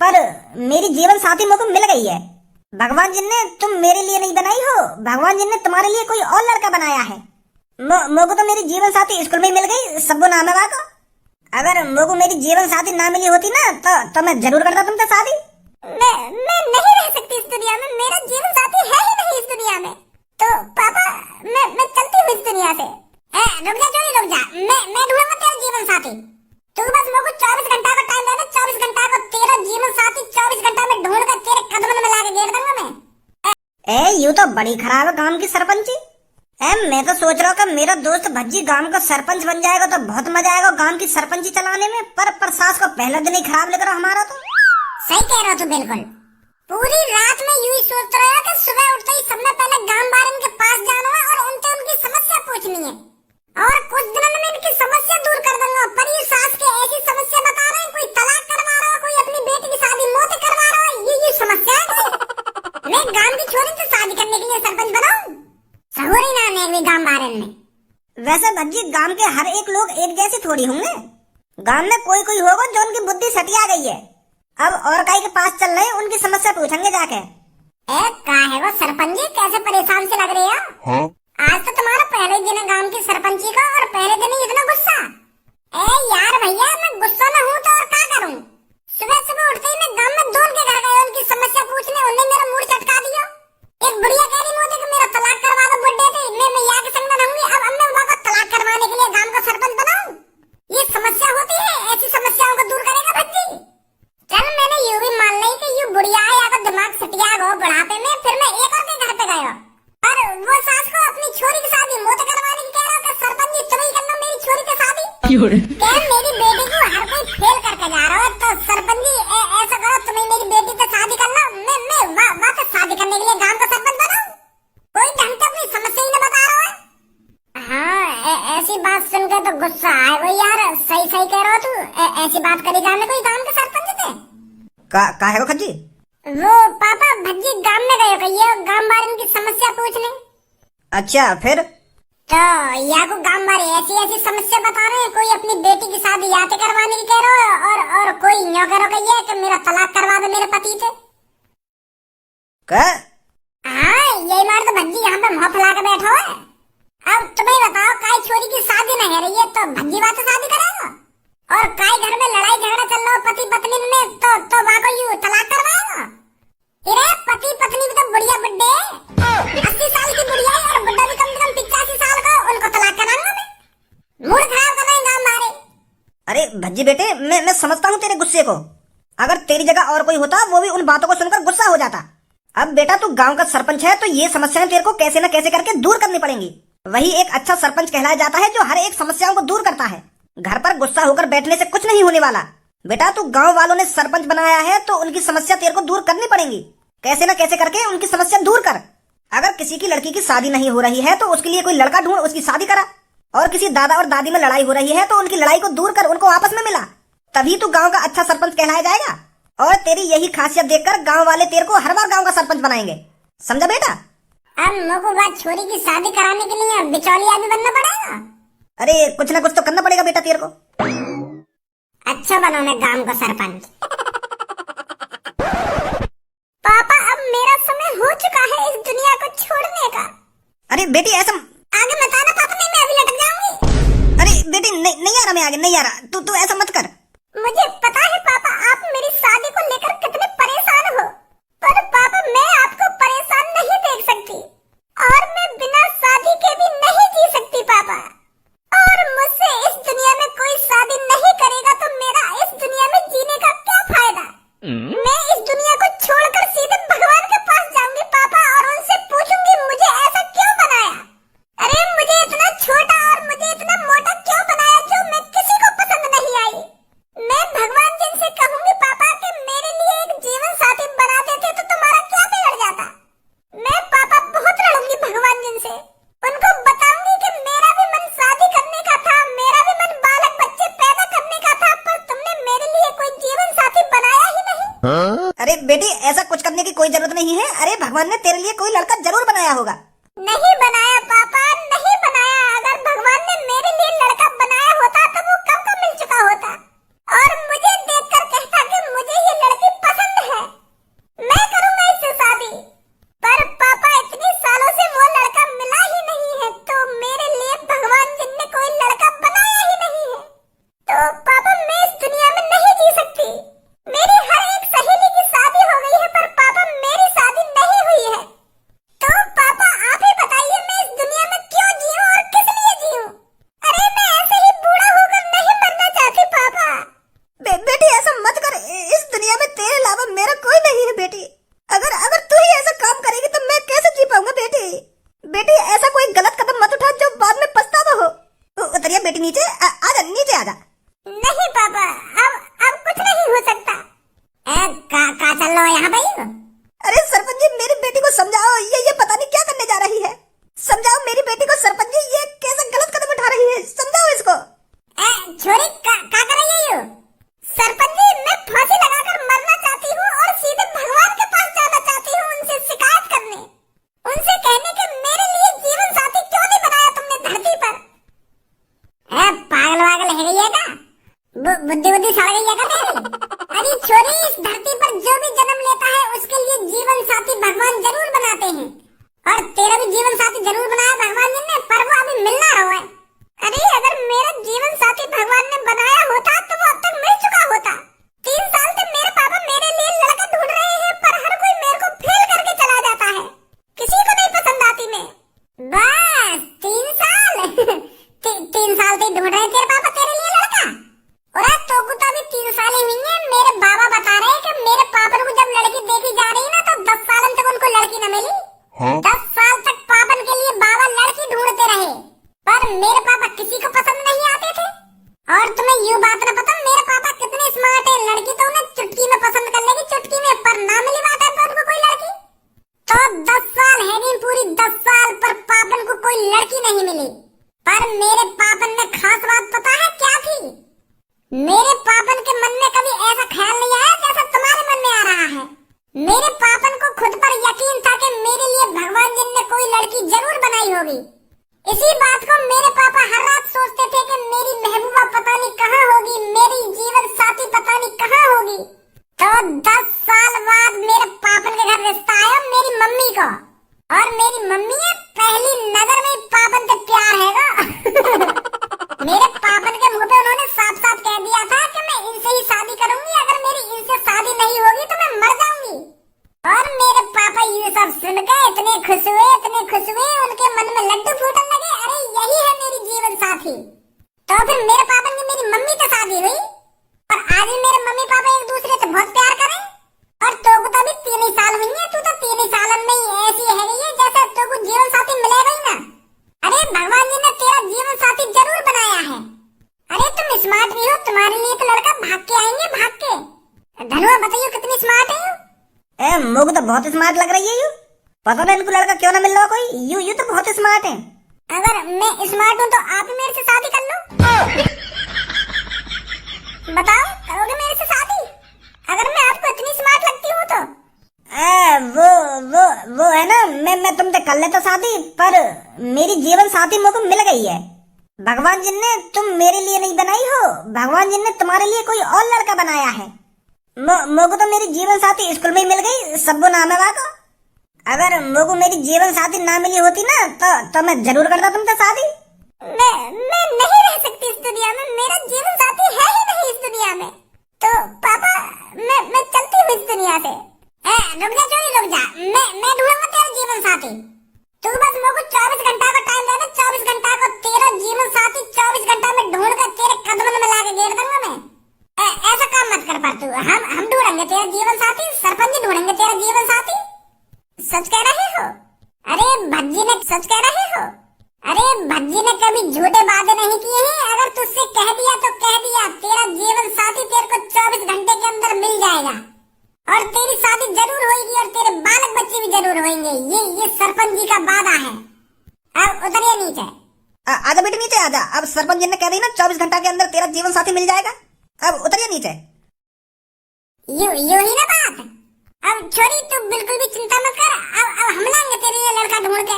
पर मेरी जीवन साथी मुझको मिल गई है। भगवान जी ने तुम मेरे लिए नहीं बनाई हो, भगवान जी ने तुम्हारे लिए कोई और लड़का बनाया है। मुझको तो मेरी जीवन साथी स्कूल में मिल गई, सबको नाम है को। अगर मुझको मेरी जीवन साथी ना मिली होती ना तो मैं जरूर करता तुमसे शादी। मैं नहीं रह सकती इस दुनिया में, मेरा जीवन साथी है ही नहीं इस दुनिया में। तो पापा मैं चलती हूँ इस दुनिया से। रुक जा जोरी, रुक जा, मैं ढूंढूंगा तेरा जीवन साथी। तू बस मुझको 24 घंटा का टाइम दे दे, 24 घंटा को तेरा जीवन साथी 24 घंटा में ढूंढ कर तेरे कदम में ला के घेर दूंगा मैं। यूं तो बड़ी खराब है गांव की सरपंची। मैं तो सोच रहा हूँ कि मेरा दोस्त भज्जी गांव का सरपंच बन जाएगा तो बहुत मजा आएगा गांव की सरपंची चलाने में। पर सास को पहला दिन ही खराब लग रहा हमारा तो। सही कह रहा तू बिल्कुल। पूरी रात में यूं ही सोच रहा है कि सुबह उठते ही सबसे पहले गांव वालों के पास जाना है और उनसे उनकी समस्या पूछनी है और कुछ दिनों में इनकी समस्या दूर कर दूंगा। पर ये सास के ऐसी समस्या बता रहे हैं, कोई तलाक करवा रहा है, कोई अपनी बेटी की शादी मौत करवा रहा है। ये समस्या है। मैं गांव की छोरी से शादी करने के लिए सरपंच बनाऊं? सहोरी ना ने गांव वाले में। वैसे भज्जी गांव के हर एक लोग एक जैसे थोड़ी होंगे। गांव में कोई कोई होगा जो उनकी बुद्धि सटिया गई है। अब और काई के पास चल रहे, उनकी समस्या पूछेंगे जाके। का है वो सरपंच जी, कैसे परेशान से लग रही है? आज तो तुम्हारा पहले दिन है गांव की सरपंची का और पहले दिन ही इतना गुस्सा। यार भैया, मैं गुस्सा न हूँ तो और क्या करूँ? सुबह सुबह उठते ही मैं गांव में दौड़ के घर गया उनकी समस्या पूछने, उन्होंने मेरा मूड चटका दिया। एक बुढ़िया कह रही मोदी कि मेरा तलाक करवा दो, बुड्ढे थे, मैं यहाँ के संग में रहूंगी। अब मैं वहाँ का तलाक करवाने के लिए गांव का सरपंच बनाऊं? ये समस्या होती है, ऐसी समस्याओं को दूर करेगा भज्जी। चल मैंने यूं भी मान ली कि यूं बुढ़िया है या दिमाग सटिया हो बुढ़ापे में। फिर मैं एक और के घर पे गया और वो सास को अपनी छोरी की शादी मौत करवाने की कह रहा था। सरपंच जी तुम ही करना मेरी छोरी की शादी। क्या मेरी बेटी को हर कोई फेल करके जा रहा हो तो सरपंच जी ऐसा करो, तुम्हें मेरी बेटी से शादी करना, मैं वापस शादी करने के लिए गांव का सरपंच बनाऊं? कोई ढंग से अपनी समस्या ही नहीं बता रहा है। हाँ, ऐसी बात सुनकर तो गुस्सा आए वो यार। सही सही कह रहा हो तू। ऐसी बात करी जाने कोई गांव के सरपंच थे? का है वो खज्जी? वो पापा भज्जी गांव में गए कहिए गांव वालों की समस्या पूछने। अच्छा फिर? तो या को गांव वाले ऐसी ऐसी समस्या बता रहे हैं, कोई अपनी बेटी की शादी याते करवाने की कह रहा है और कोई न्यो करो कहिए कि मेरा तलाक करवा दो मेरे पति से। हाँ, यही मार तो भज्जी यहाँ पे मुँह फैला के बैठा है। अब तुम्हें बताओ, काई छोरी की शादी न है रही है तो भज्जी बात शादी करेगा? और काई घर में लड़ाई झगड़ा चल रहा हो पति पत्नी में तो वहाँ को यूं तलाक करवाएगा? इरे पति पत्नी भी तो बुढ़िया बुड्ढे 80 साल की बुढ़िया है और बुड्ढा भी कम से कम 85 साल का, उनको तलाक कराऊंगा मैं? मूड खराब कर रहे हैं गाँव मारे। अरे भज्जी बेटे, मैं समझता हूँ तेरे गुस्से को। अगर तेरी जगह और कोई होता वो भी उन बातों को सुनकर गुस्सा हो जाता। अब बेटा तू गाँव का सरपंच है तो ये समस्याएं तेरे को कैसे न कैसे करके दूर करनी पड़ेंगी। वही एक अच्छा सरपंच कहलाया जाता है जो हर एक समस्याओं को दूर करता है। घर पर गुस्सा होकर बैठने से कुछ नहीं होने वाला। बेटा तू गांव वालों ने सरपंच बनाया है तो उनकी समस्या तेरे को दूर करनी पड़ेगी। कैसे न कैसे करके उनकी समस्या दूर कर। अगर किसी की लड़की की शादी नहीं हो रही है तो उसके लिए कोई लड़का ढूंढ, उसकी शादी करा। और किसी दादा और दादी में लड़ाई हो रही है तो उनकी लड़ाई को दूर कर, उनको आपस में मिला। तभी तू गाँव का अच्छा सरपंच कहलाया जाएगा। और तेरी यही खासियत देखकर गाँव वाले तेरे को हर बार गाँव का सरपंच बनाएंगे। समझा बेटा? अब मुझको बात छोरी की शादी कराने के लिए बिचौलिया भी बनना पड़ेगा? अरे कुछ ना कुछ तो करना पड़ेगा बेटा तेरे को। अच्छा बनो मैं गांव का सरपंच। पापा अब मेरा समय हो चुका है इस दुनिया को छोड़ने का। अरे बेटी ऐसा आगे मत आना पापा, नहीं मैं अभी लटक जाऊंगी। अरे बेटी नहीं आ रहा, मैं आगे नहीं आ रहा। तू ऐसा मत कर। मुझे पता है पापा आप मेरी शादी को लेकर कितने परेशान हो, पर पापा मैं आपको परेशान नहीं देख सकती और मैं बिना शादी के भी नहीं जी सकती पापा। और मुझसे इस दुनिया में कोई शादी नहीं करेगा तो मेरा इस दुनिया में जीने का क्या फायदा? मैं इस दुनिया को छोड़कर सीधे भगवान के पास जाऊंगी पापा और उनसे पूछूंगी मुझे ऐसा क्यों बनाया? अरे मुझे इतना छोटा और मुझे इतना मोटा क्यों बनाया जो मैं किसी को पसंद नहीं आई? मैं भगवान जी से कहूंगी पापा कि मेरे लिए एक जीवन साथी बना देते तो तुम्हारा क्या बिगड़ जाता? मैं पापा बहुत लड़ूंगी भगवान जी से, उनको बताऊंगी कि मेरा भी मन शादी करने का था, मेरा भी मन बालक बच्चे पैदा करने का था, पर तुमने मेरे लिए कोई जीवन साथी बनाया ही नहीं। अरे बेटी ऐसा कुछ करने की कोई जरूरत नहीं है। अरे भगवान ने तेरे लिए कोई लड़का जरूर बनाया होगा। नहीं बनाया पापा, नहीं बनाया। अगर भगवान ने मेरे लिए लड़का बनाया होता तो वो कब का मिल चुका होता और मुझे देखकर कहता कि मुझे ये लड़की का चल रहा है यहाँ भाई? अरे सरपंच जी मेरी बेटी को समझाओ, ये पता नहीं क्या करने जा रही है। समझाओ मेरी बेटी को सरपंच जी, ये कैसे गलत कदम उठा रही है, समझाओ इसको। छोरी का कर रही है यू? सरपंच जी मैं फांसी लगाकर मरना चाहती हूँ और सीधे भगवान के पास जाना चाहती हूँ, उनसे शिकायत करने, उनसे कहने के मेरे लिए जीवन साथी क्यों नहीं बनाया तुमने धरती पर। पागल वागल है गई है का? बुद्धि सड़ गई है का तेरी? अरे छोरी, इस धरती पर जो भी जन्म लेता है उसके लिए जीवन साथी भगवान जरूर बनाते हैं, और तेरा भी जीवन साथी जरूर बनाया भगवान जी ने, पर वो अभी मिलना रहा है। अरे अगर मेरा जीवन साथी भगवान ने बनाया होता तो वो अब तक मिल चुका होता। 3 साल से मेरे पापा मेरे लिए लड़का ढूंढ रहे हैं, पर हर कोई मेरे को फेल करके चला जाता है, किसी को नहीं पसंद आती मैं। बस 3 साल 3 साल से ढूंढ रहे हैं तेरे पापा तेरे लिए लड़का। और तो को तो अभी 3 साल ही हुई है, मेरे बाबा बता रहे हैं कि मेरे पापा को जब लड़की देखी जा रही ना तो 10 साल तक उनको लड़की न मिली। 10 साल तक पापन के लिए बाबा लड़की ढूंढते रहे, पर मेरे पापा किसी को पसंद नहीं आते थे। और तुम्हें ये बात न पता मेरे पापा कितने स्मार्ट है, लड़की तो उन्हें चुटकी में पसंद कर लेगी, चुटकी में, पर ना मिली बात है तो उनको कोई लड़की। तो 10 साल है नहीं, पूरी 10 साल पर पापन को कोई लड़की नहीं मिली। पर मेरे पापन ने खास बात पता है क्या थी? मेरे पापन के मन में कभी ऐसा ख्याल नहीं आया जैसा तुम्हारे मन में आ रहा है। मेरे पापन को खुद पर यकीन था कि मेरे लिए भगवान जी ने कोई लड़की जरूर बनाई होगी। इसी बात को मेरे पापा हर रात सोचते थे कि मेरी महबूबा पता नहीं कहाँ होगी, मेरी जीवन साथी पता नहीं कहाँ होगी। तो 10 साल बाद मेरे पापन के घर रिश्ता आया मेरी मम्मी को, और मेरी मम्मी है पहली नजर में पापन से प्यार है मेरे पापन के मुंह पे उन्होंने साफ साफ कह दिया था कि मैं इनसे ही शादी करूंगी, अगर मेरी इनसे शादी नहीं होगी तो मैं मर जाऊंगी। और मेरे पापा ये सब सुन के इतने खुश हुए, उनके मन में लड्डू फूटने लगे, अरे यही है मेरी जीवन साथी। तो फिर मेरे पापा की मेरी मम्मी से शादी हुई, और आज भी मेरे मम्मी पापा एक दूसरे से बहुत प्यार करें। और तो को तो अभी 3 ही साल हुई है, तू तो 3 ही साल में ही ऐसी है गई जैसे तो को जीवन साथी मिलेगा ही ना। अरे भगवान जी ने तेरा जीवन साथी जरूर बनाया है। अरे तुम स्मार्ट भी हो, तुम्हारे लिए तो लड़का भाग के आएंगे, भाग के। धनुआ बताइए कितनी स्मार्ट है यू? मुझे तो बहुत स्मार्ट लग रही है यू, पता नहीं इनको लड़का क्यों ना मिल रहा कोई। यू तो बहुत स्मार्ट है। अगर मैं स्मार्ट हूँ तो आप ही मेरे से शादी कर लो। बताओ करोगे मेरे से शादी अगर मैं आपको इतनी स्मार्ट लगती हूँ तो? वो है ना, मैं तुमसे कर लेता शादी, पर मेरी जीवन साथी मुझको मिल गई है। भगवान जी ने तुम मेरे लिए नहीं बनाई हो, भगवान जी ने तुम्हारे लिए कोई और लड़का बनाया है। मुझको तो मेरी जीवन साथी स्कूल में ही मिल गई, सब्बो नाम है वाको। अगर मुझको मेरी जीवन साथी ना मिली होती ना तो मैं जरूर करता तुमसे शादी। मैं नहीं रह सकती इस दुनिया में, मेरा जीवन साथी है ही नहीं इस दुनिया में। तो पापा मैं चलती हूँ इस दुनिया से। रुक जा चोरी, रुक जा, मैं ढूंढूंगा तेरा जीवन साथी। तू बस मुझको 24 घंटा का टाइम दे दे, 24 घंटा को तेरा जीवन साथी 24 घंटा में ढूंढ कर तेरे कदम में ला के घेर दूंगा मैं। ऐसा काम मत कर पर तू, हम ढूंढेंगे तेरा जीवन साथी, सरपंच जी ढूंढेंगे तेरा जीवन साथी। सच कह रहे हो? अरे भज्जी ने सच कह रहे हो? अरे भज्जी ने कभी झूठे वादे नहीं किए हैं, अगर तुझसे कह दिया तो कह दिया, तेरा जीवन साथी तेरे को 24 घंटे के अंदर मिल जाएगा, और तेरी शादी जरूर होगी, और तेरे बालक बच्चे भी जरूर होंगे। ये सरपंच जी का वादा है। अब उतरिए नीचे। आजा बेटे नीचे आजा, अब सरपंच जी ने कह दी ना 24 घंटा के अंदर तेरा जीवन साथी मिल जाएगा, अब उतरिए नीचे। यू ही ना बात। अब छोरी तू बिल्कुल भी चिंता मत कर, अब हम लाएंगे तेरे लिए लड़का ढूंढ के।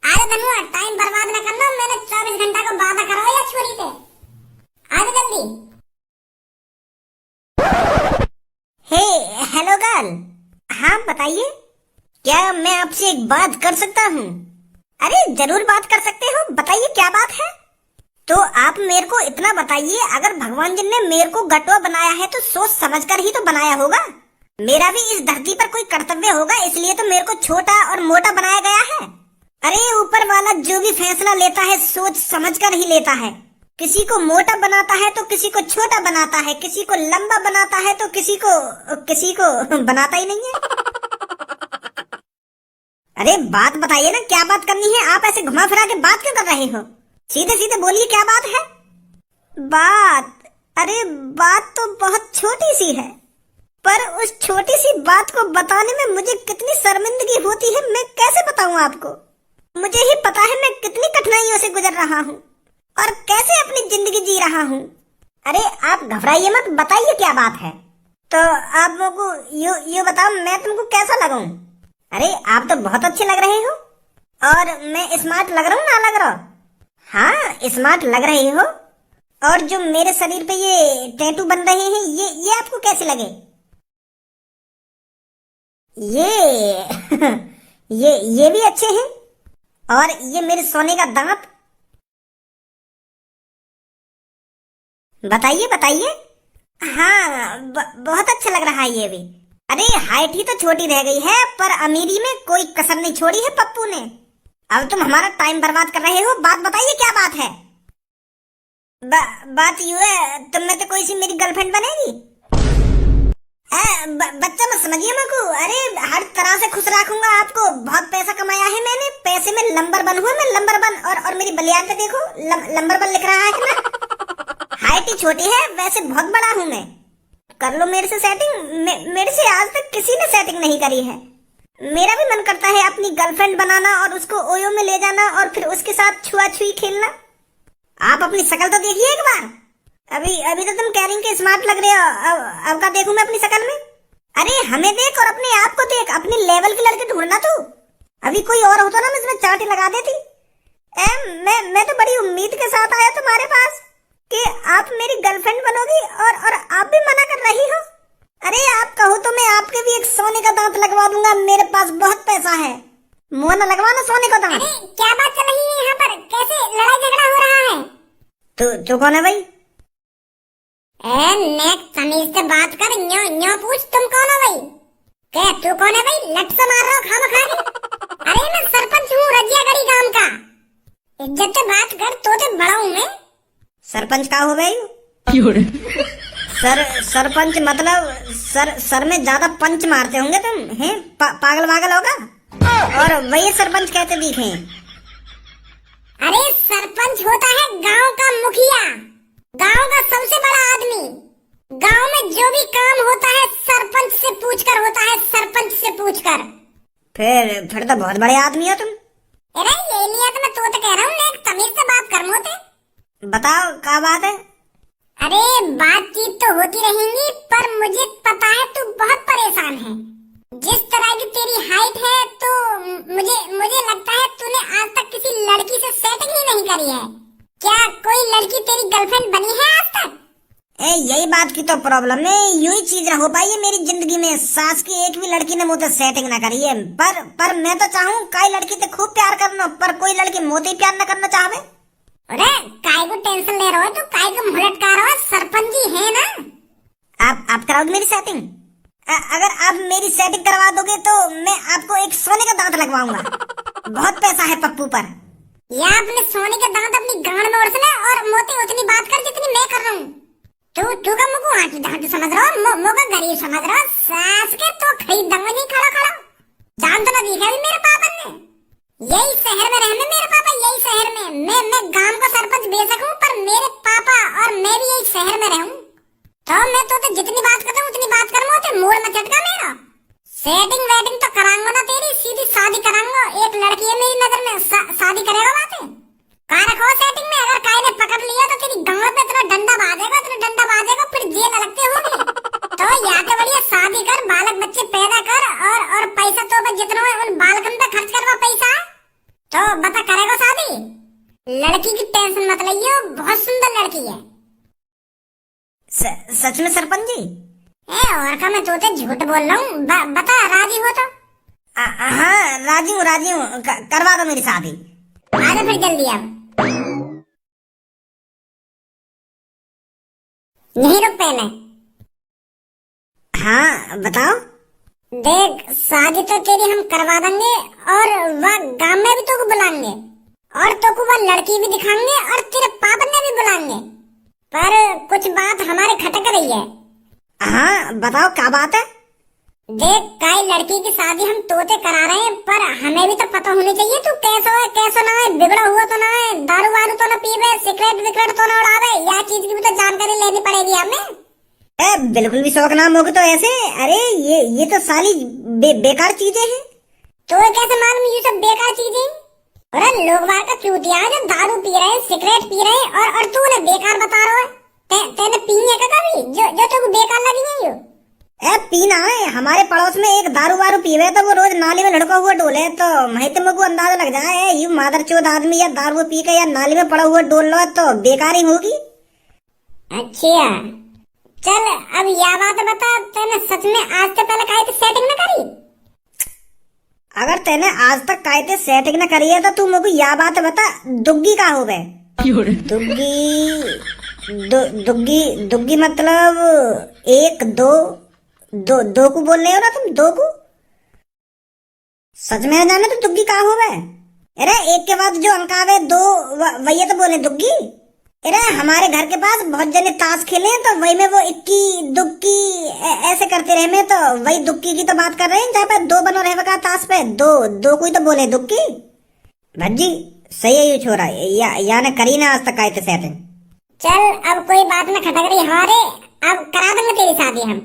आजा धनुआ, टाइम बर्बाद न करना, मैंने 24 घंटा का वादा करवाया छोरी से। आजा जल्दी। Hello girl. हाँ बताइए, क्या मैं आपसे एक बात कर सकता हूँ? अरे जरूर बात कर सकते हो, बताइए क्या बात है। तो आप मेरे को इतना बताइए, अगर भगवान जी ने मेरे को गटवा बनाया है तो सोच समझ कर ही तो बनाया होगा। मेरा भी इस धरती पर कोई कर्तव्य होगा, इसलिए तो मेरे को छोटा और मोटा बनाया गया है। अरे ऊपर वाला जो भी फैसला लेता है सोच समझ कर ही लेता है। किसी को मोटा बनाता है तो किसी को छोटा बनाता है, किसी को लंबा बनाता है तो किसी को बनाता ही नहीं है। अरे बात बताइए ना, क्या बात करनी है? आप ऐसे घुमा फिरा के बात क्यों कर रहे हो? सीधे सीधे बोलिए क्या बात है। बात? अरे बात तो बहुत छोटी सी है, पर उस छोटी सी बात को बताने में मुझे कितनी शर्मिंदगी होती है, मैं कैसे बताऊं आपको। मुझे ही पता है मैं कितनी कठिनाइयों से गुजर रहा हूँ और कैसे अपनी जिंदगी जी रहा हूँ। अरे आप घबराइए मत, बताइए क्या बात है। तो आप मुझको यू बताओ, मैं तुमको कैसा लगूं? अरे आप तो बहुत अच्छे लग रहे हो। और मैं स्मार्ट लग रहा हूँ ना लग रहा? हाँ स्मार्ट लग रहे हो। और जो मेरे शरीर पे ये टैटू बन रहे हैं ये आपको कैसे लगे? ये ये भी अच्छे हैं। और ये मेरे सोने का दांत, बताइए बताइए। हाँ बहुत अच्छा लग रहा है ये भी। अरे हाइट ही तो छोटी रह गई है पर अमीरी में कोई कसर नहीं छोड़ी है पप्पू ने। अब तुम हमारा टाइम बर्बाद कर रहे हो, बात बताइए क्या बात है। बात यूं है, तुम में तो कोई सी मेरी गर्लफ्रेंड बनेगी। बच्चा मत समझिए मेरे को। अरे हर तरह से खुश रखूंगा आपको, बहुत पैसा कमाया है मैंने, पैसे में नंबर वन हुआ मैं, नंबर वन। और मेरी बलियान पे देखो नंबर वन लिख रहा है ना। हाइट ही छोटी है, वैसे बहुत बड़ा हूँ मैं। कर लो मेरे से सेटिंग। मेरे से आज तक किसी ने सेटिंग नहीं करी है। मेरा भी मन करता है अपनी गर्लफ्रेंड बनाना और उसको ओयो में ले जाना और फिर उसके साथ छुआ छुई खेलना। आप अपनी शक्ल तो देखिए एक बार। अभी तो तुम कह रही कि स्मार्ट लग रहे हो, अब का देखूं मैं अपनी शक्ल में? अरे हमें देख और अपने आप को देख, अपने लेवल के लड़के ढूंढना तू। अभी कोई और होता ना मैं इसमें चाटी लगा देती। मैं तो बड़ी उम्मीद के साथ आया तुम्हारे पास कि आप मेरी गर्लफ्रेंड बनोगी और आप भी मना कर रही हो। अरे आप कहो तो मैं आपके भी एक सोने का दांत लगवा दूंगा, मेरे पास बहुत पैसा है। मुंह न लगवाना सोने का दांत। अरे क्या बात चल रही है यहाँ पर, कैसे लड़ाई झगड़ा हो रहा है? तू कौन है भाई? नेक तमीज से बात कर, न्यो न्यो पूछ तुम कौन हो भाई? क्या तू कौन है भाई? लट से मार रहा हो खामखारी। अरे मैं सरपंच हूँ रजियागढ़ी गांव का, इज्जत से बात कर, तो बड़ा हूँ मैं। सरपंच का हो भाई? सरपंच मतलब सर में ज्यादा पंच मारते होंगे तुम, हैं? पागल वागल होगा। और वही सरपंच कहते दिखे। अरे सरपंच होता है गांव का मुखिया, गांव का सबसे बड़ा आदमी। गांव में जो भी काम होता है सरपंच से पूछकर होता है, सरपंच से पूछकर। फिर तो बहुत बड़े आदमी हो तुम। अरे ये नहीं तो मैं तो कह रहा हूँ, नेक तमीज से बात कर मोते। बताओ क्या बात है? अरे बातचीत तो होती रहेंगी पर मुझे पता है तू बहुत परेशान है। जिस तरह की तेरी हाइट है तो मुझे लगता है तूने आज तक किसी लड़की से सेटिंग ही नहीं करी है। क्या कोई लड़की तेरी गर्लफ्रेंड बनी है आज तक? यही बात की तो प्रॉब्लम है, यूं ही चीज हो पाई है मेरी जिंदगी में। सास की एक भी लड़की ने मुझसे सेटिंग ना करी है। पर मैं तो चाहूँ कई लड़की से खूब प्यार करना, पर कोई लड़की मुझे प्यार न करना चाहे। अरे काय को टेंशन ले रहे हो, तो काय को मुलटका रहे हो? सरपंच जी है ना। आप कराओगे मेरी सेटिंग? अगर आप मेरी सेटिंग करवा दोगे तो मैं आपको एक सोने का दांत लगवाऊंगा। बहुत पैसा है पप्पू पर। या अपने सोने का दांत अपनी गांड में उड़सले और मोती उतनी बात कर जितनी मैं कर रहा हूँ। तू का मुझको हाथी दांत समझ रहा हो, मोका गरीब समझ रहा हो। सास के तो खरीद दूंगा नहीं खड़ा खड़ा। जान तो ना दिखा भी मेरे पापा ने। यही शहर में रहने मेरे पापा, यही शहर में। मैं गांव का सरपंच बेशक हूँ पर मेरे पापा और मैं भी यही शहर में रहूं। तो मैं तो जितनी बात करता हूँ उतनी बात करूँ, तो मोड़ में चटका मेरा। सेटिंग वेटिंग तो कराऊंगा ना तेरी, सीधी शादी कराऊंगा। एक लड़की है मेरी नजर में, शादी करेगा बातें कहाँ रखो सेटिंग में। अगर काय ने पकड़ लिया तो तेरी गांव पे इतना डंडा बाजेगा, फिर जेल लगते होगी। तो या तो बढ़िया शादी कर, बालक बच्चे पैदा कर और पैसा तो बस जितना है उन बालकन पे खर्च करवा पैसा। तो बता करेगा शादी? लड़की की टेंशन मत लियो, बहुत सुंदर लड़की है। सच में सरपंच जी? और का मैं तोते झूठ बोल रहा हूँ? बता राजी हो तो? हाँ राजी हूँ, करवा दो मेरी शादी। आजा फिर जल्दी अब। यही रुक पहले। हाँ बताओ। देख शादी तो तेरी हम करवा देंगे और वह गांव में भी तो बुलाएंगे और तो को वह लड़की भी दिखाएंगे और तेरे पापा ने भी बुलाएंगे। पर कुछ बात हमारे खटक रही है। हाँ बताओ क्या बात है? देख काई लड़की की शादी हम तोते करा रहे हैं पर हमें भी तो पता होनी चाहिए तू कैसा है कैसा ना है, बिगड़ा हुआ तो ना है, दारू वारू तो ना पीवे, सिगरेट विगरेट तो ना उड़ावे। यह चीज की भी तो जानकारी लेनी पड़ेगी हमें। बिल्कुल भी शौक नाम होगा तो ऐसे। अरे ये तो साली बेकार चीजें हैं। तो कैसे मालूम ये सब बेकार चीजें? अरे लोग बाहर का चूतिया जो दारू पी रहे हैं, सिगरेट पी रहे हैं, और तू उन्हें बेकार बता रहा है। तेने पी है क्या कभी जो तेको बेकार लगी है यो? पीना है। हमारे पड़ोस में एक दारू वारू पीवे तो वो रोज नाली में लड़का हुआ डोले, तो वही तुमको अंदाजा लग जाए यू मादरचोद आदमी या दारू पी के या नाली में पड़ा हुआ डोल लो तो बेकार ही होगी। अच्छा चल अब यह बात बता, तेने सच में आज से पहले काहे सेटिंग न करी? अगर तेने आज तक कायदे सेटिंग न करी है तो तू मुझे यह बात बता, दुग्गी का हो गए? दुग्गी दुग्गी मतलब एक दो को बोल रहे हो ना तुम? दो को सच में जाने तो दुग्गी का हो गए? अरे एक के बाद जो अंक आवे दो वही तो बोले दुग्गी। अरे हमारे घर के पास बहुत जने ताश खेले तो वही में वो इक्की दुक्की ऐसे करते रहे में, तो वही दुक्की की तो बात कर रहे हैं जहाँ पे दो बनो रहे ताश पे दो कोई तो बोले दुक्की। भज्जी सही है यू छोरा, या ने करी ना आज तक आए थे सेटिंग। चल अब कोई बात में खटक रही हमारे, अब करा देंगे तेरी शादी हम।